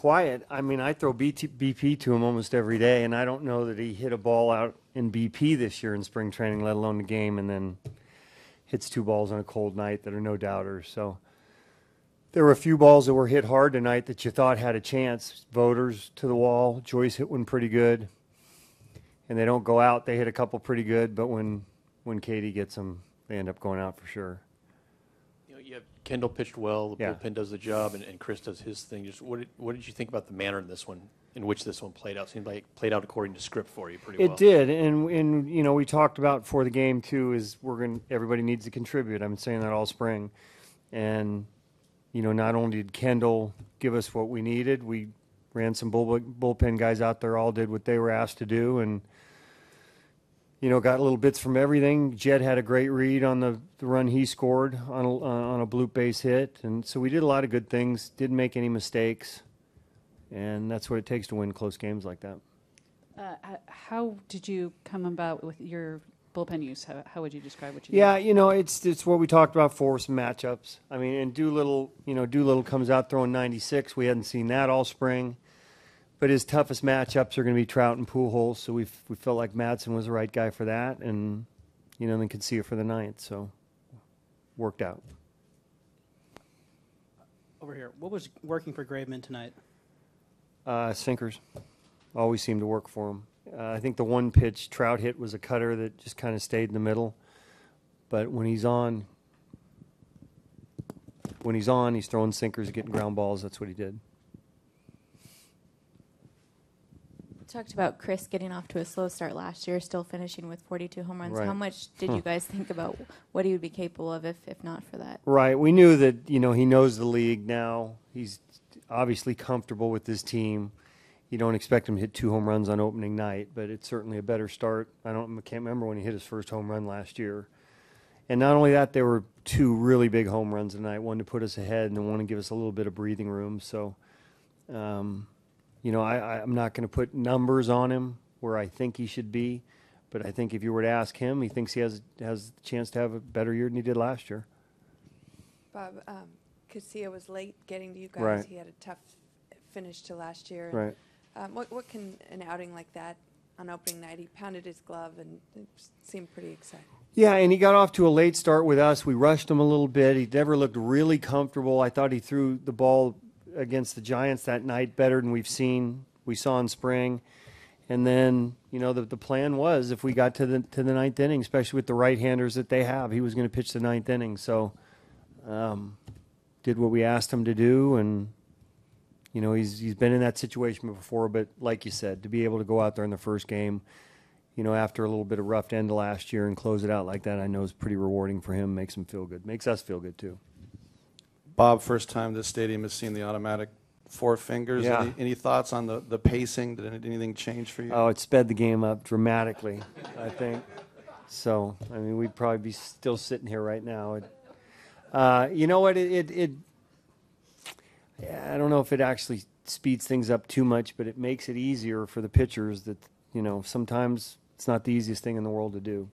quiet. I mean, I throw BP to him almost every day, and I don't know that he hit a ball out in BP this year in spring training, let alone the game, and then hits 2 balls on a cold night that are no doubters. So there were a few balls that were hit hard tonight that you thought had a chance. Voters to the wall. Joyce hit one pretty good. And they don't go out. They hit a couple pretty good, but when Katie gets them, they end up going out for sure. You have Kendall pitched well. The Yeah. bullpen does the job, and Khris does his thing. Just what did you think about the manner in which this one played out? Seemed like it played out according to script for you pretty well. It did, and we talked about before the game too. Is everybody needs to contribute. I've been saying that all spring, and not only did Kendall give us what we needed, we ran some bullpen guys out there, all did what they were asked to do, and got little bits from everything. Jed had a great read on the run he scored on a bloop base hit. And so we did a lot of good things, didn't make any mistakes. And that's what it takes to win close games like that. How did you come about with your bullpen use? How would you describe what you did? Yeah, it's what we talked about for some matchups. I mean, and Doolittle comes out throwing 96. We hadn't seen that all spring. But his toughest matchups are going to be Trout and Pujols, so we felt like Madsen was the right guy for that, and then could see it for the ninth, so worked out. Over here, what was working for Graveman tonight? Sinkers always seemed to work for him. I think the one pitch Trout hit was a cutter that just kind of stayed in the middle, but when he's on, he's throwing sinkers, getting ground balls. That's what he did. Talked about Khris getting off to a slow start last year, still finishing with 42 home runs. Right. How much did you guys think about what he would be capable of if not for that? Right. We knew that, he knows the league now. He's obviously comfortable with his team. You don't expect him to hit 2 home runs on opening night, but it's certainly a better start. I can't remember when he hit his first home run last year. And not only that, there were 2 really big home runs tonight, one to put us ahead and then one to give us a little bit of breathing room. So, I'm not going to put numbers on him where I think he should be, but I think if you were to ask him, he thinks he has a chance to have a better year than he did last year. Bob, Casilla was late getting to you guys. Right. He had a tough finish to last year. Right. What can an outing like that on opening night? He pounded his glove and it seemed pretty exciting. Yeah, and he got off to a late start with us. We rushed him a little bit. He never looked really comfortable. I thought he threw the ball against the Giants that night better than we saw in spring. And then, the plan was if we got to the ninth inning, especially with the right-handers that they have, he was going to pitch the ninth inning. So did what we asked him to do, and he's been in that situation before. But like you said, to be able to go out there in the first game, after a little bit of rough end last year and close it out like that, I know is pretty rewarding for him. Makes him feel good. Makes us feel good too. Bob, first time this stadium has seen the automatic 4 fingers. Yeah. Any thoughts on the pacing? Did anything change for you? Oh, it sped the game up dramatically, I think. So, I mean, we'd probably be still sitting here right now. You know what? I don't know if it actually speeds things up too much, but it makes it easier for the pitchers that, sometimes it's not the easiest thing in the world to do.